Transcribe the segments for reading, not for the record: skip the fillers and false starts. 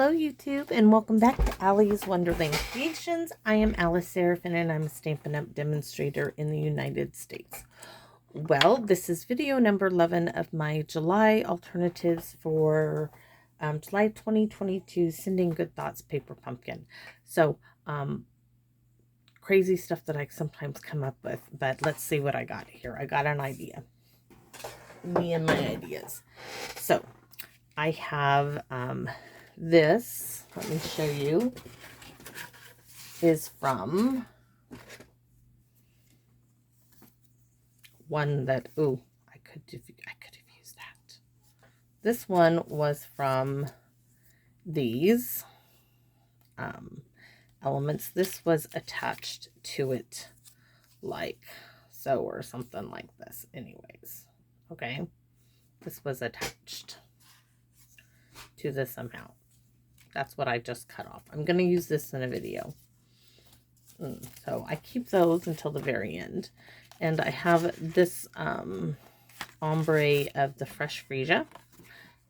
Hello YouTube and welcome back to Allie's Wonderland Creations. I am Alice Seraphin and I'm a Stampin' Up! Demonstrator in the United States. Well, this is video number 11 of my July alternatives for July 2022 Sending Good Thoughts Paper Pumpkin. So, crazy stuff that I sometimes come up with, but let's see what I got here. I got an idea. Me and my ideas. So, I have this, let me show you, is from one that, I could have used that. This one was from these elements. This was attached to it like so or something like this anyways. Okay, this was attached to this amount. That's what I just cut off. I'm going to use this in a video. So I keep those until the very end. And I have this ombre of the Fresh Freesia.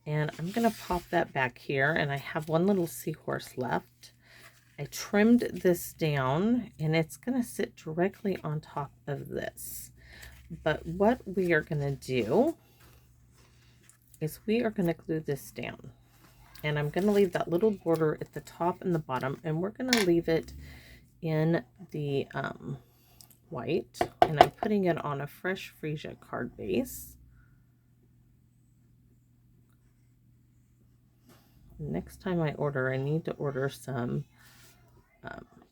And I'm going to pop that back here. And I have one little seahorse left. I trimmed this down. And it's going to sit directly on top of this. But what we are going to do is we are going to glue this down. And I'm going to leave that little border at the top and the bottom. And we're going to leave it in the white. And I'm putting it on a Fresh Freesia card base. Next time I order, I need to order some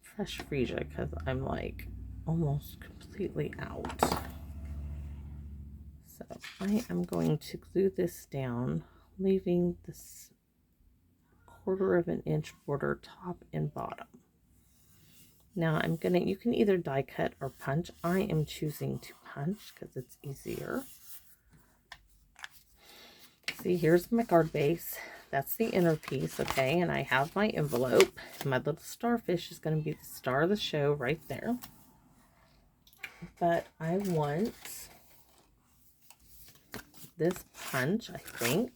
Fresh Freesia because I'm like almost completely out. So I am going to glue this down, leaving this 1/4 of an inch border top and bottom. Now you can either die cut or punch. I am choosing to punch because it's easier. See, here's my card base. That's the inner piece, okay? And I have my envelope. My little starfish is going to be the star of the show right there. But I want this punch, I think.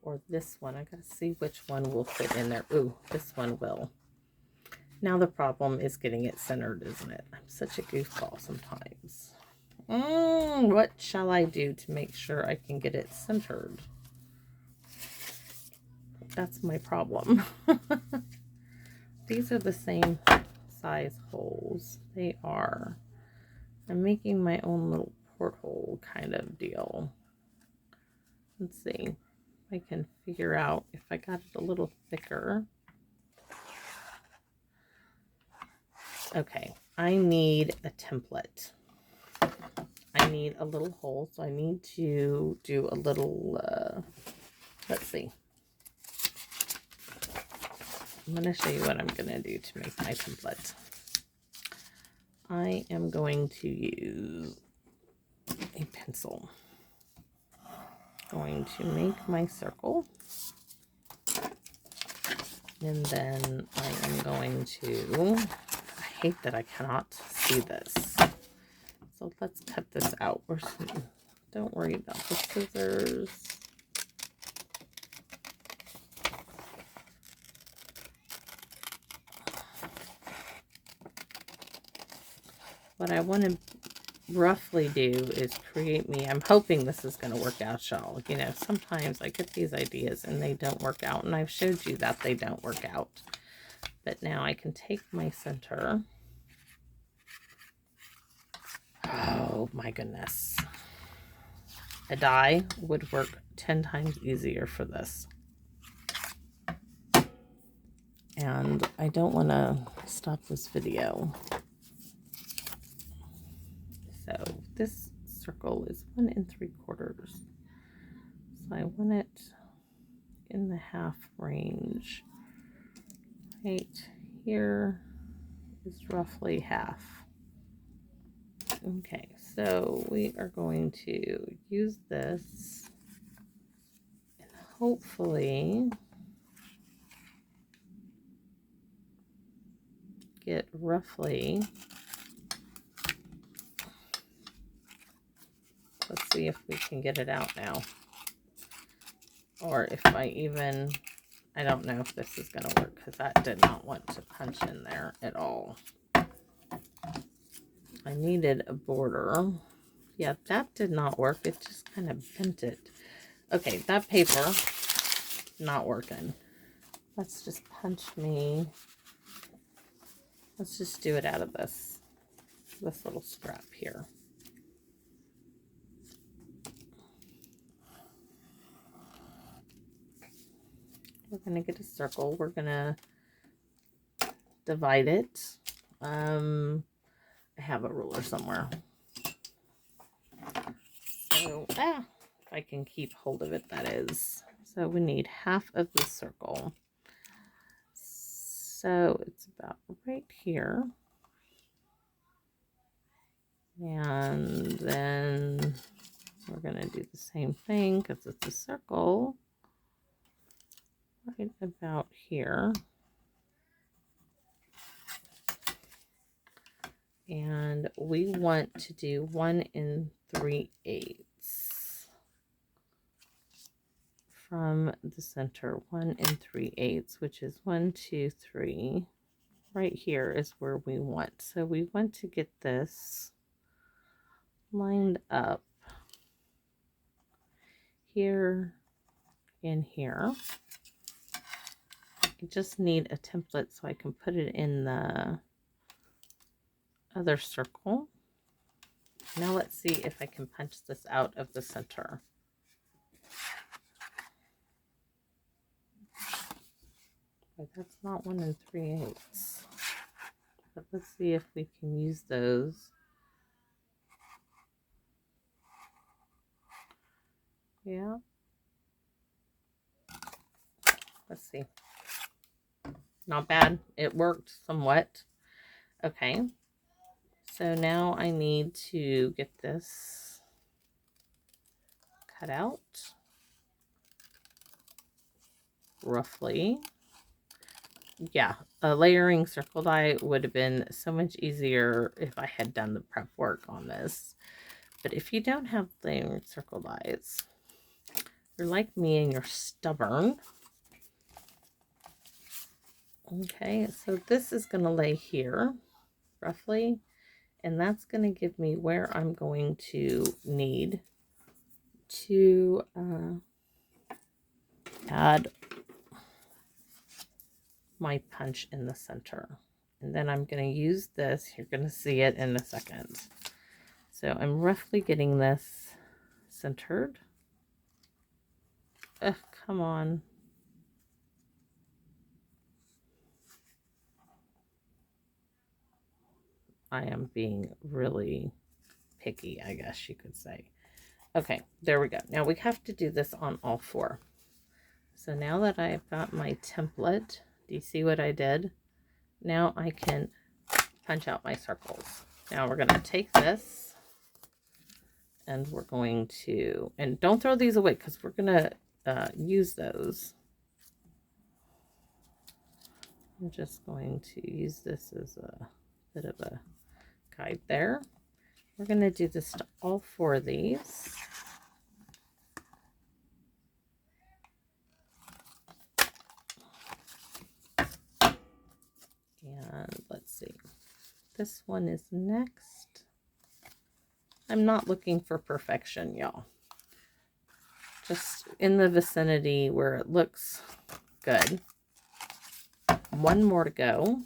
Or this one. I gotta see which one will fit in there. Ooh, this one will. Now the problem is getting it centered, isn't it? I'm such a goofball sometimes. What shall I do to make sure I can get it centered? That's my problem. These are the same size holes. They are. I'm making my own little porthole kind of deal. Let's see. I can figure out if I got it a little thicker. Okay, I need a template. I need a little hole, so I need to do a little, let's see. I'm going to show you what I'm going to do to make my template. I am going to use a pencil. Going to make my circle, and then I am going to, I hate that I cannot see this, so let's cut this out. Don't worry about the scissors. What I want to roughly do is create me, I'm hoping this is going to work out, y'all. You know, sometimes I get these ideas and they don't work out, and I've showed you that they don't work out. But now I can take my center. Oh my goodness. A die would work 10 times easier for this. And I don't want to stop this video. So this circle is 1 3/4. So I want it in the half range. Right here is roughly half. Okay, so we are going to use this and hopefully get roughly. Let's see if we can get it out now. Or if I even I don't know if this is going to work because that did not want to punch in there at all. I needed a border. Yeah, that did not work. It just kind of bent it. Okay, that paper, not working. Let's just punch me. Let's just do it out of this little scrap here. We're going to get a circle. We're going to divide it. I have a ruler somewhere. So, if I can keep hold of it, that is. So we need half of the circle. So it's about right here. And then we're going to do the same thing because it's a circle. Right about here. And we want to do 1 3/8 from the center. 1 3/8, which is 1, 2, 3. Right here is where we want. So we want to get this lined up here and here. I just need a template so I can put it in the other circle. Now let's see if I can punch this out of the center. But that's not 1 3/8. But let's see if we can use those. Yeah. Let's see. Not bad. It worked somewhat. Okay. So now I need to get this cut out roughly. Yeah, a layering circle die would have been so much easier if I had done the prep work on this. But if you don't have layering circle dies, you're like me and you're stubborn. Okay, so this is going to lay here, roughly. And that's going to give me where I'm going to need to add my punch in the center. And then I'm going to use this. You're going to see it in a second. So I'm roughly getting this centered. Ugh, come on. I am being really picky, I guess you could say. Okay, there we go. Now we have to do this on all 4. So now that I've got my template, do you see what I did? Now I can punch out my circles. Now we're going to take this and we're going to, and don't throw these away because we're going to use those. I'm just going to use this as a bit of a guide there. We're going to do this to all 4 of these. And let's see. This one is next. I'm not looking for perfection, y'all. Just in the vicinity where it looks good. 1 more to go.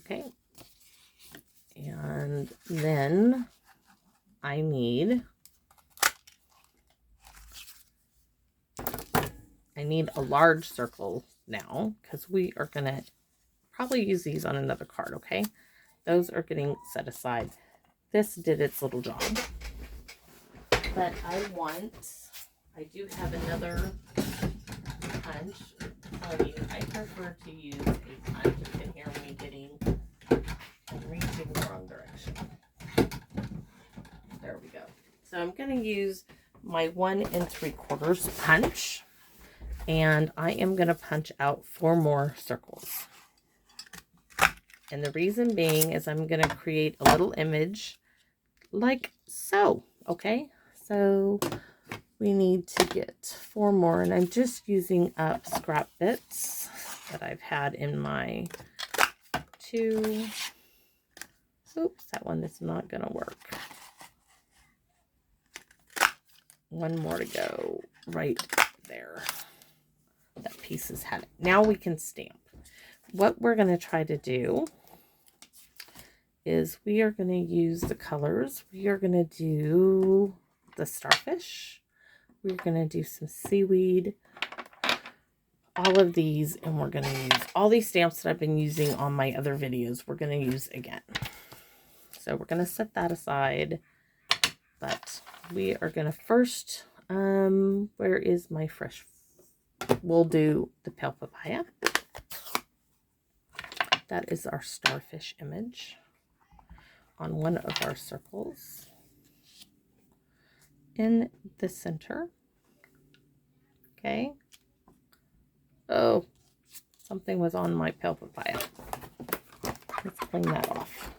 Okay. And then I need a large circle now because we are going to probably use these on another card, okay? Those are getting set aside. This did its little job. But I do have another punch. I'm telling you, I prefer to use a punch. You can hear me I'm reaching the wrong direction. There we go. So I'm going to use my 1 3/4 punch. And I am going to punch out 4 more circles. And the reason being is I'm going to create a little image like so. Okay, so we need to get 4 more, and I'm just using up scrap bits that I've had in my 2. Oops, that one is not going to work. 1 more to go right there. That piece has had it. Now we can stamp. What we're going to try to do is we are going to use the colors. We are going to do the starfish. We're going to do some seaweed. All of these, and we're going to use all these stamps that I've been using on my other videos. We're going to use again. So we're going to set that aside. But we are going to first, where is my fresh? We'll do the pale papaya. That is our starfish image on one of our circles in the center. Okay. Oh, something was on my pale papaya. Let's clean that off.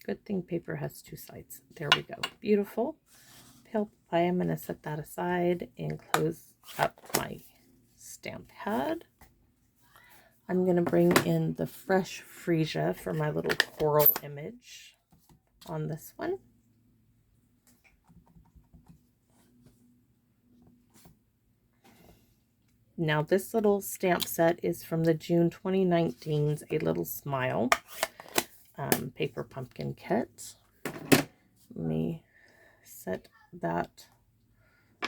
Good thing paper has 2 sides. There we go. Beautiful. Pale papaya. I'm going to set that aside and close up my stamp pad. I'm going to bring in the fresh freesia for my little coral image on this one. Now this little stamp set is from the June 2019's A Little Smile paper pumpkin kit. Let me set that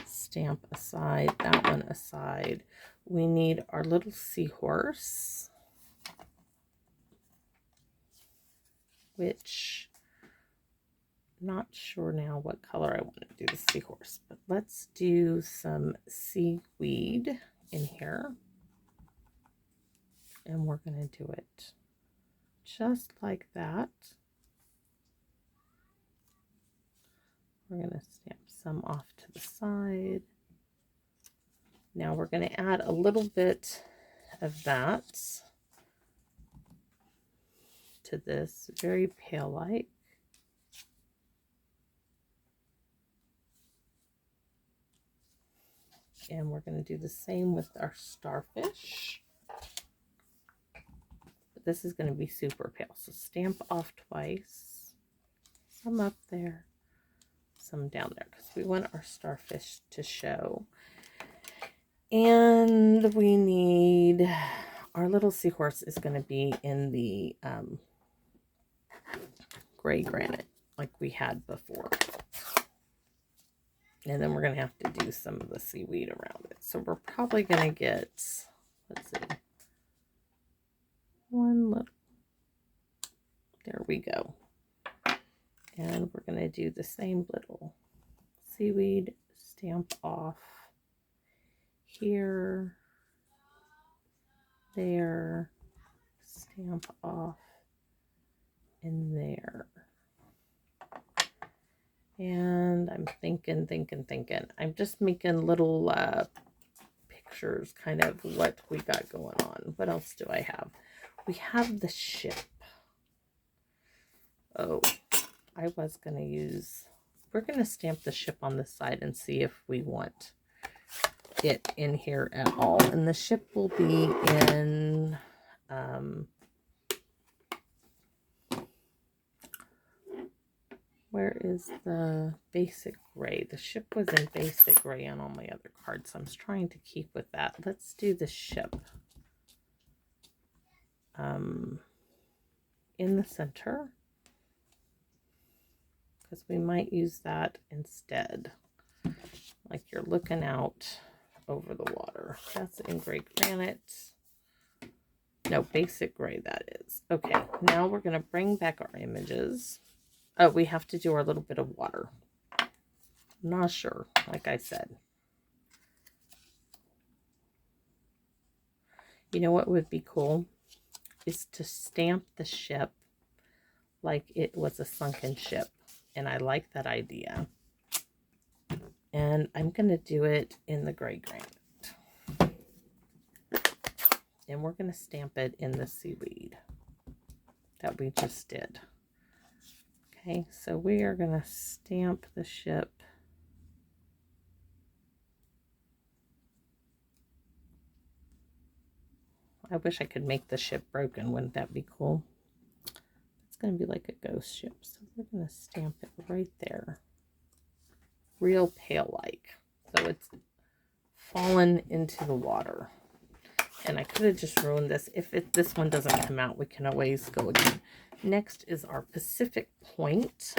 stamp aside, that one aside. We need our little seahorse, which not sure now what color I want to do the seahorse, but let's do some seaweed in here, and we're going to do it just like that. We're going to stamp some off to the side. Now we're going to add a little bit of that to this, very pale light. And we're going to do the same with our starfish. But this is going to be super pale. So stamp off twice. Some up there, some down there, because we want our starfish to show. And we need, our little seahorse is going to be in the gray granite like we had before. And then we're going to have to do some of the seaweed around it. So we're probably going to get, let's see, one little, there we go. And we're going to do the same little seaweed stamp off here, there, stamp off in there. And I'm thinking. I'm just making little pictures, kind of what we got going on. What else do I have? We have the ship. Oh, I was going to use, we're going to stamp the ship on this side and see if we want it in here at all. And the ship will be in, where is the basic gray? The ship was in basic gray on all my other cards, so I'm trying to keep with that. Let's do the ship in the center, because we might use that instead. Like you're looking out over the water. That's in gray granite. No, basic gray that is. Okay, now we're going to bring back our images. Oh, we have to do our little bit of water. I'm not sure, like I said. You know what would be cool? Is to stamp the ship like it was a sunken ship. And I like that idea. And I'm going to do it in the gray granite. And we're going to stamp it in the seaweed that we just did. Okay, so we are going to stamp the ship. I wish I could make the ship broken. Wouldn't that be cool? It's going to be like a ghost ship. So we're going to stamp it right there. Real pale like. So it's fallen into the water. And I could have just ruined this. If this one doesn't come out, we can always go again. Next is our Pacific Point,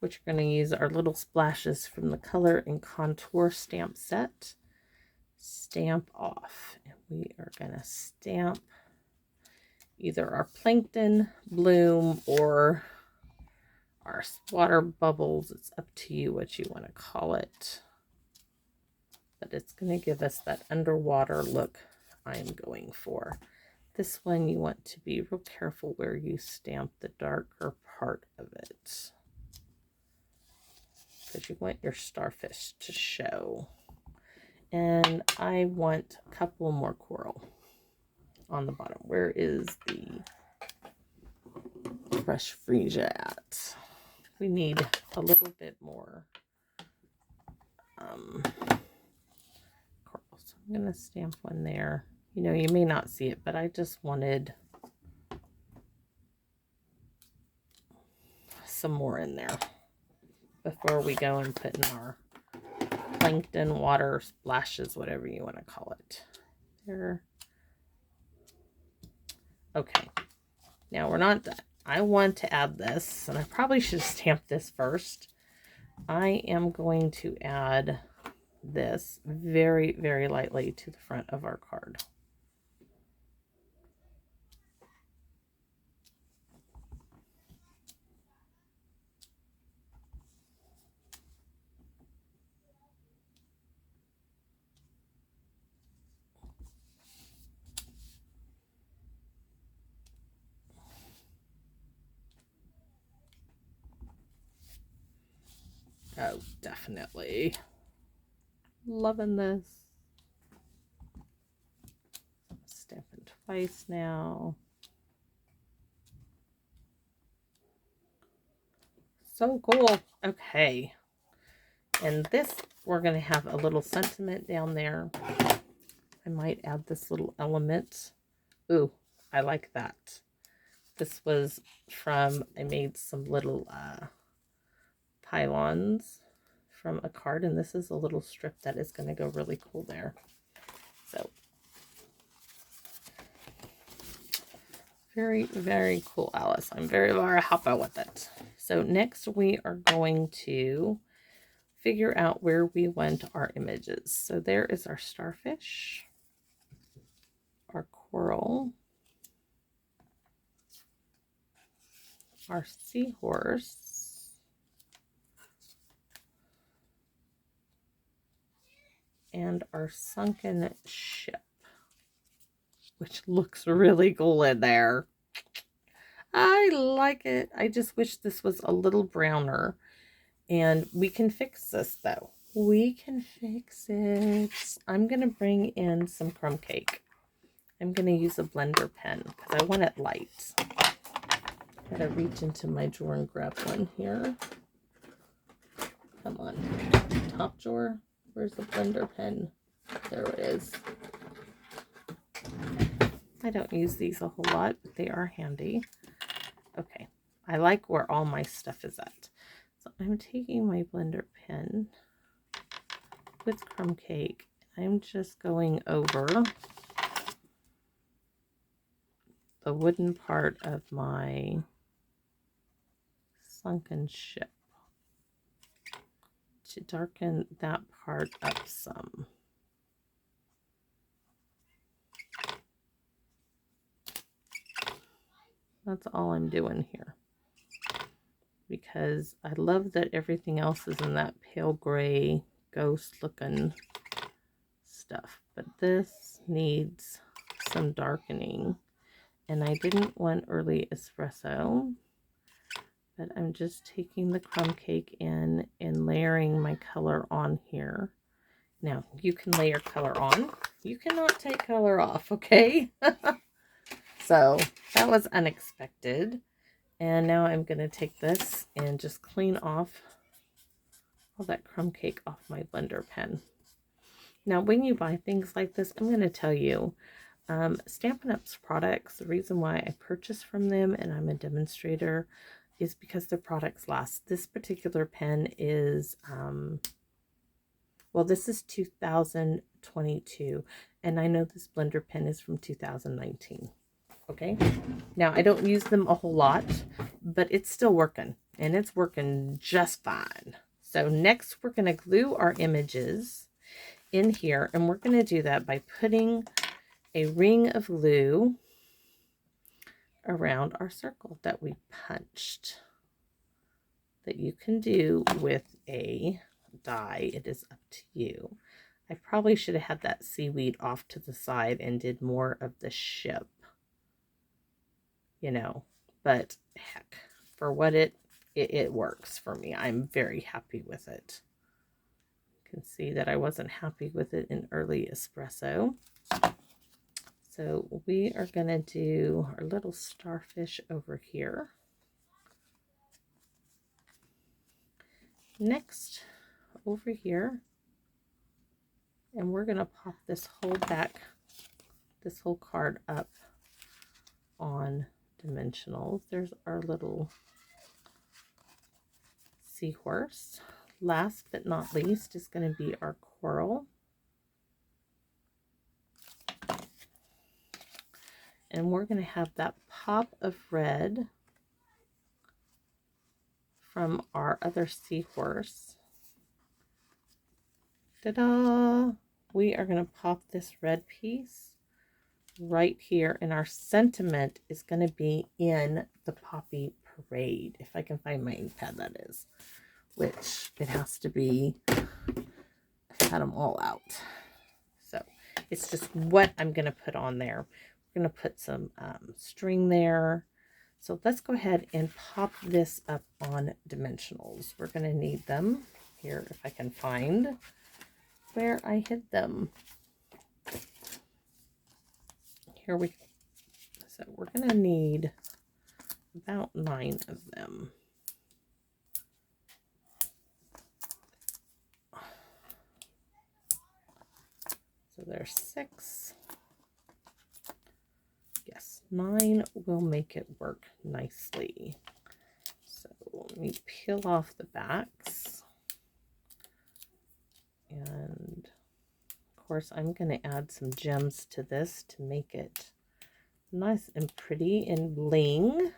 which we're going to use our little splashes from the Color and Contour stamp set. Stamp off. And we are going to stamp either our plankton bloom or our water bubbles. It's up to you what you want to call it. But it's going to give us that underwater look I'm going for. This one you want to be real careful where you stamp the darker part of it, because you want your starfish to show. And I want a couple more coral on the bottom. Where is the Fresh Freesia at? We need a little bit more coral. So I'm going to stamp one there. You know, you may not see it, but I just wanted some more in there before we go and put in our plankton water splashes, whatever you want to call it. There. Okay. Now we're not done. I want to add this, and I probably should stamp this first. I am going to add this very, very lightly to the front of our card. Oh, definitely. Loving this. Stamping twice now. So cool. Okay. And this, we're going to have a little sentiment down there. I might add this little element. Ooh, I like that. This was from, I made some little pylons from a card, and this is a little strip that is going to go really cool there. So, very, very cool, Alice. I'm very, very happy with it. So next we are going to figure out where we want our images. So there is our starfish, our coral, our seahorse, and our sunken ship, which looks really cool in there. I like it. I just wish this was a little browner. And we can fix this, though. We can fix it. I'm going to bring in some crumb cake. I'm going to use a blender pen because I want it light. I gotta reach into my drawer and grab one here. Come on. Top drawer. Where's the blender pen? There it is. I don't use these a whole lot, but they are handy. Okay. I like where all my stuff is at. So I'm taking my blender pen with crumb cake. I'm just going over the wooden part of my sunken ship to darken that part up some. That's all I'm doing here, because I love that everything else is in that pale gray ghost looking stuff, but this needs some darkening, and I didn't want early espresso, but I'm just taking the crumb cake and layering my color on here. Now you can layer color on You cannot take color off, okay? So that was unexpected. And now I'm going to take this and just clean off all that crumb cake off my blender pen. Now, when you buy things like this, I'm going to tell you, Stampin' Up's products, the reason why I purchase from them and I'm a demonstrator is because their products last. This particular pen is, well, this is 2022, and I know this blender pen is from 2019. Okay, now I don't use them a whole lot, but it's still working, and it's working just fine. So next we're going to glue our images in here, and we're going to do that by putting a ring of glue around our circle that we punched, that you can do with a die. It is up to you. I probably should have had that seaweed off to the side and did more of the ship, you know, but heck, for what it works for me. I'm very happy with it. You can see that I wasn't happy with it in early espresso. So we are going to do our little starfish over here. Next, over here, and we're going to pop this whole card up on dimensionals. There's our little seahorse. Last but not least is going to be our coral. And we're going to have that pop of red from our other seahorse. Ta-da! We are going to pop this red piece right here, and our sentiment is going to be in the Poppy Parade. If I can find my ink pad, that is. Which it has to be. I've had them all out. So it's just what I'm going to put on there. We're going to put some string there. So let's go ahead and pop this up on dimensionals. We're going to need them here, if I can find where I hid them. Here we go. So we're going to need about 9 of them. So there's 6. Yes, 9 will make it work nicely. So let me peel off the backs. And of course, I'm going to add some gems to this to make it nice and pretty and bling,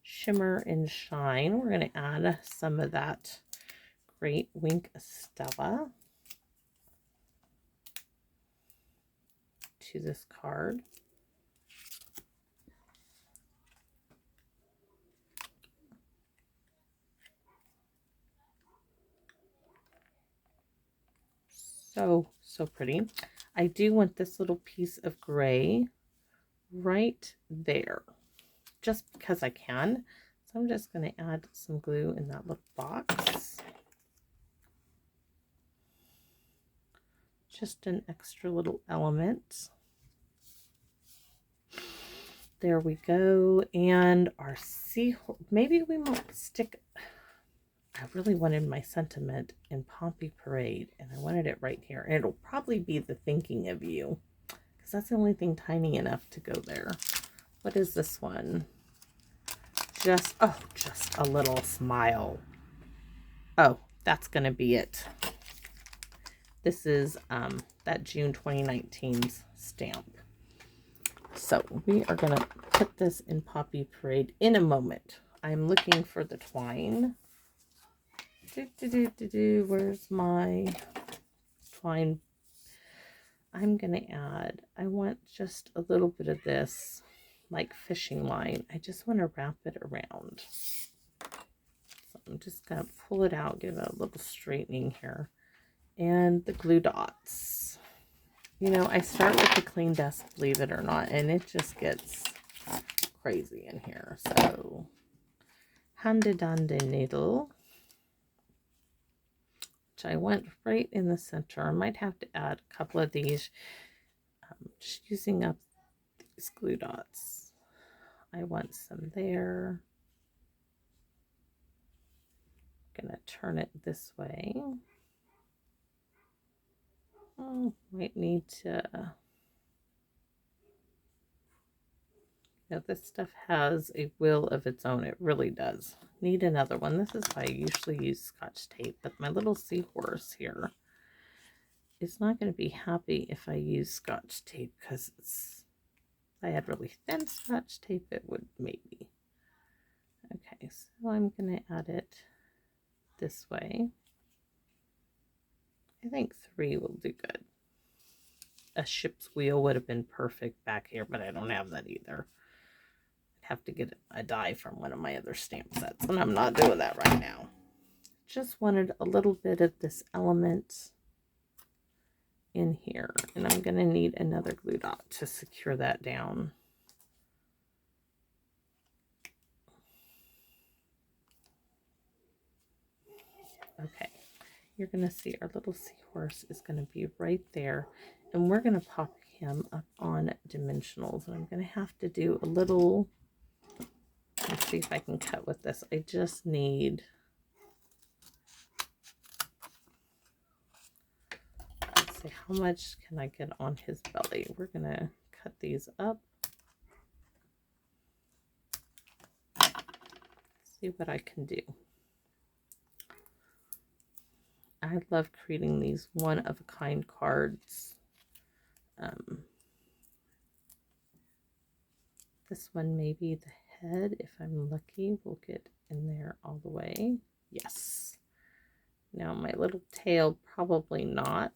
shimmer and shine. We're going to add some of that Great Wink Estella to this card. So pretty. I do want this little piece of gray right there, just because I can. So I'm just going to add some glue in that little box. Just an extra little element. There we go. And our seahorse, maybe we might stick, I really wanted my sentiment in Poppy Parade, and I wanted it right here. And it'll probably be the Thinking of You, because that's the only thing tiny enough to go there. What is this one? Just a little smile. Oh, that's going to be it. This is that June 2019's stamp. So we are going to put this in Poppy Parade in a moment. I'm looking for the twine. Where's my twine? I'm going to add, I want just a little bit of this, like fishing line. I just want to wrap it around. So I'm just going to pull it out, give it a little straightening here. And the glue dots. You know, I start with the clean desk, believe it or not, and it just gets crazy in here. So, Hande Dande needle, which I went right in the center. I might have to add a couple of these. Just using up these glue dots. I want some there. I'm gonna turn it this way. Oh, might need to. Now this stuff has a will of its own. It really does. Need another one. This is why I usually use Scotch tape, but my little seahorse here is not going to be happy if I use Scotch tape, because if I had really thin Scotch tape, it would maybe. Okay, so I'm going to add it this way. I think 3 will do good. A ship's wheel would have been perfect back here, but I don't have that either. I'd have to get a die from one of my other stamp sets, and I'm not doing that right now. Just wanted a little bit of this element in here, and I'm going to need another glue dot to secure that down. Okay, you're going to see our little seahorse is going to be right there, and we're going to pop him up on dimensionals, and I'm going to have to do a little, let's see if I can cut with this. I just need, let's see, how much can I get on his belly? We're going to cut these up. See what I can do. I love creating these one-of-a-kind cards. This one, maybe the head, if I'm lucky, will get in there all the way. Yes. Now my little tail, probably not,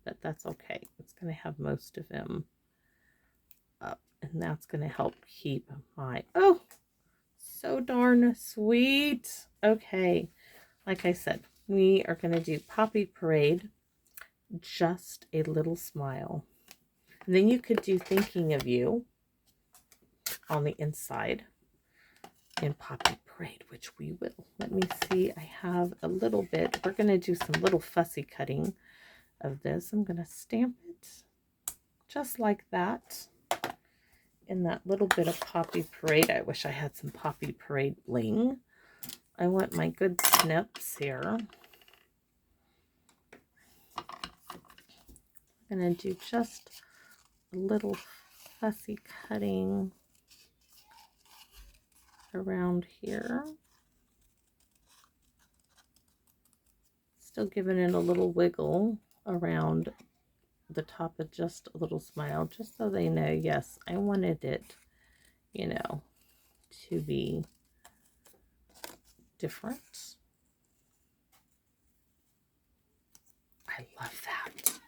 but that's okay. It's going to have most of him up, and that's going to help keep my, oh, so darn sweet. Okay, like I said, we are going to do Poppy Parade, just a little smile. And then you could do Thinking of You on the inside in Poppy Parade, which we will. Let me see, I have a little bit. We're going to do some little fussy cutting of this. I'm going to stamp it just like that in that little bit of Poppy Parade. I wish I had some Poppy Parade bling. I want my good snips here. I'm going to do just a little fussy cutting around here. Still giving it a little wiggle around the top of just a little smile, just so they know, yes, I wanted it, you know, to be different. I love that.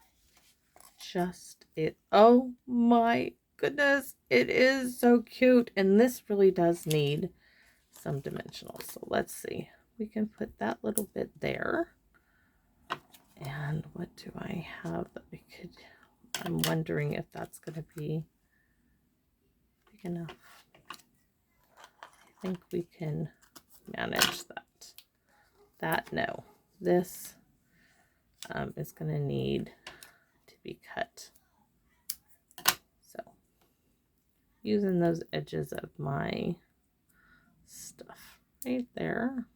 Just it. Oh my goodness, it is so cute. And this really does need some dimensional. So let's see. We can put that little bit there. And what do I have that we could, I'm wondering if that's going to be big enough. I think we can manage that. That, no. This is going to need to be cut. So, using those edges of my stuff right there.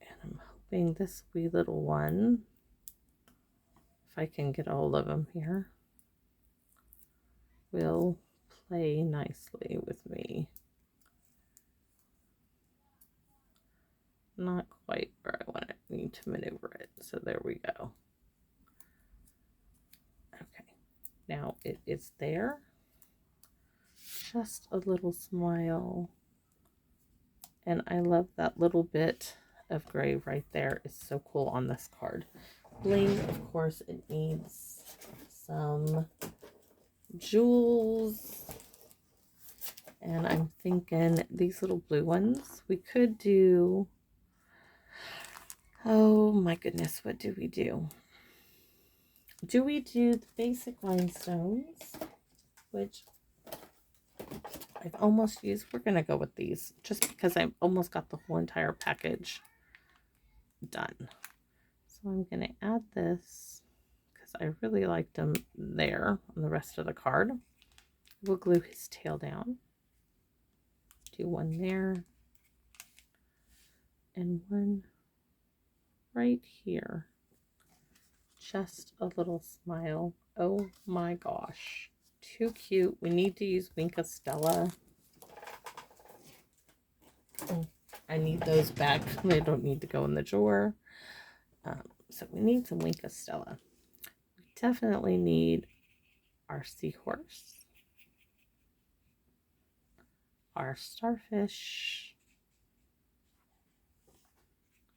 And I'm hoping this wee little one, if I can get all of them here, will play nicely with me. Not quite where I want it. I need to maneuver it. So there we go. Okay. Now it is there. Just a little smile. And I love that little bit of gray right there. It's so cool on this card. Bling, of course, it needs some jewels. And I'm thinking these little blue ones, we could do, oh my goodness, what do we do? Do we do the basic rhinestones, which I've almost used? We're going to go with these just because I've almost got the whole entire package done. So I'm going to add this because I really liked him there on the rest of the card. We'll glue his tail down. Do one there. And one right here. Just a little smile. Oh my gosh. Too cute. We need to use Wink of Stella. I need those back. They don't need to go in the drawer. So we need some Wink of Stella. We definitely need our seahorse, our starfish,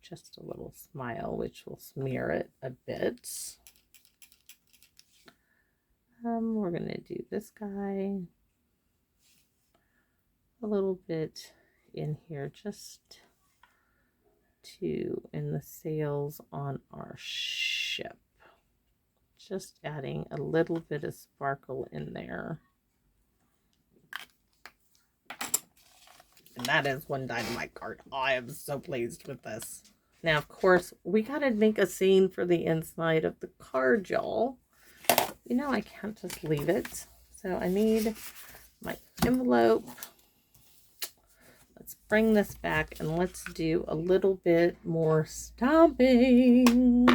just a little smile, which will smear it a bit. We're going to do this guy a little bit in here, just in the sails on our ship. Just adding a little bit of sparkle in there. And that is one Dynamite card. I am so pleased with this. Now, of course, we got to make a scene for the inside of the card, y'all. You know, I can't just leave it. So I need my envelope. Let's bring this back and let's do a little bit more stomping.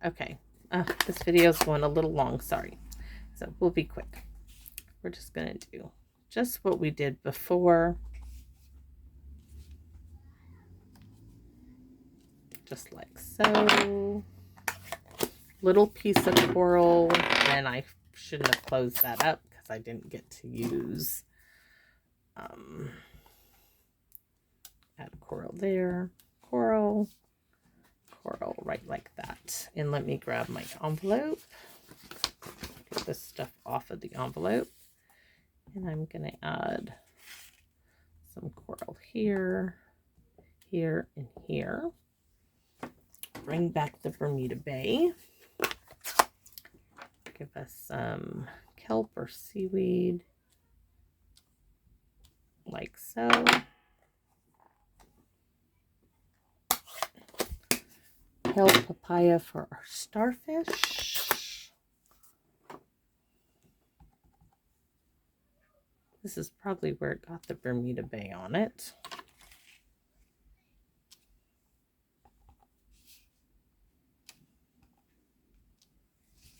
Okay. This video is going a little long. Sorry. So we'll be quick. We're just going to do just what we did before. Just like so. Little piece of coral, and I shouldn't have closed that up because I didn't get to use add coral there, coral right like that. And let me grab my envelope, get this stuff off of the envelope, and I'm going to add some coral here, here, and here. Bring back the Bermuda Bay. Give us some kelp or seaweed, like so. Kelp papaya for our starfish. This is probably where it got the Bermuda Bay on it.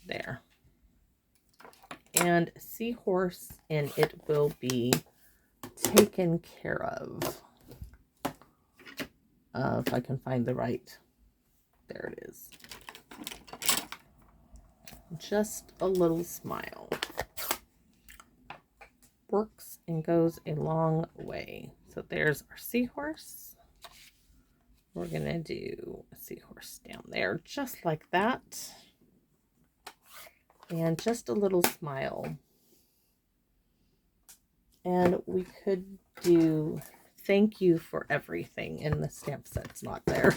There. And seahorse, and it will be taken care of. If I can find the right, there it is. Just a little smile works and goes a long way. So there's our seahorse. We're gonna do a seahorse down there, just like that. And just a little smile. And we could do thank you for everything, and the stamp set's not there.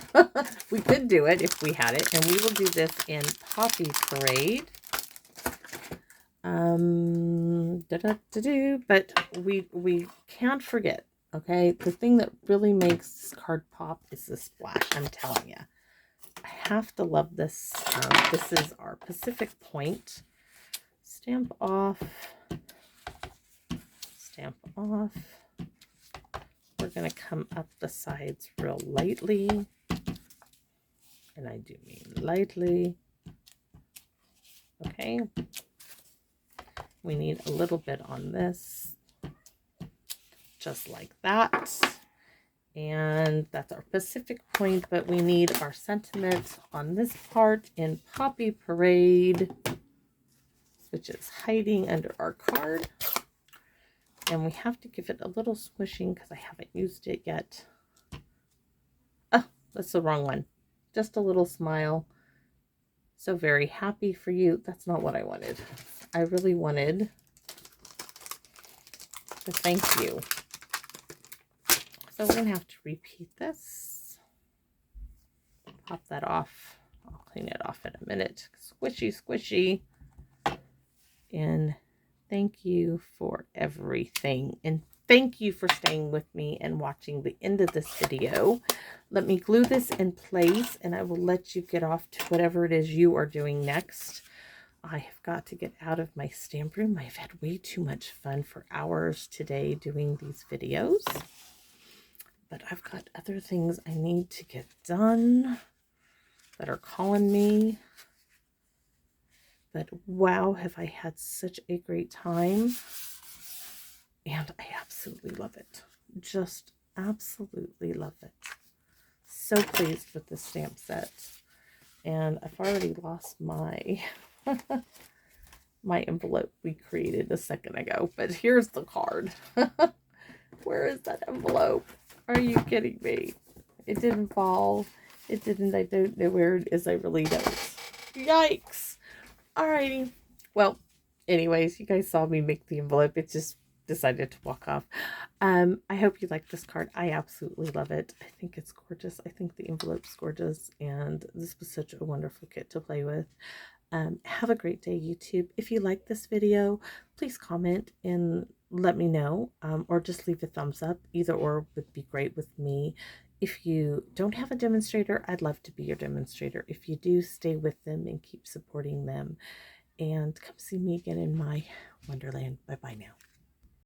We could do it if we had it, and we will do this in Poppy Parade. But we can't forget, okay? The thing that really makes this card pop is the splash, I'm telling you. I have to love this. This is our Pacific Point. Stamp off. Stamp off. We're going to come up the sides real lightly. And I do mean lightly. Okay. We need a little bit on this. Just like that. And that's our Pacific Point, but we need our sentiments on this part in Poppy Parade, which is hiding under our card. And we have to give it a little squishing because I haven't used it yet. Oh, that's the wrong one. Just a little smile. So very happy for you. That's not what I wanted. I really wanted to thank you. So we're going to have to repeat this. Pop that off. I'll clean it off in a minute. Squishy, squishy. And thank you for everything. And thank you for staying with me and watching the end of this video. Let me glue this in place and I will let you get off to whatever it is you are doing next. I have got to get out of my stamp room. I've had way too much fun for hours today doing these videos. But I've got other things I need to get done that are calling me. But wow, have I had such a great time. And I absolutely love it. Just absolutely love it. So pleased with the stamp set. And I've already lost my my envelope we created a second ago. But here's the card. Where is that envelope? Are you kidding me? It didn't fall. It didn't. I don't know where it is. I really don't. Yikes. Alrighty. Well, anyways, you guys saw me make the envelope. It just decided to walk off. I hope you like this card. I absolutely love it. I think it's gorgeous. I think the envelope's gorgeous. And this was such a wonderful kit to play with. Have a great day, YouTube. If you like this video, please comment and let me know, or just leave a thumbs up. Either or would be great with me. If you don't have a demonstrator, I'd love to be your demonstrator. If you do, stay with them and keep supporting them. And come see me again in my Wonderland. Bye-bye now.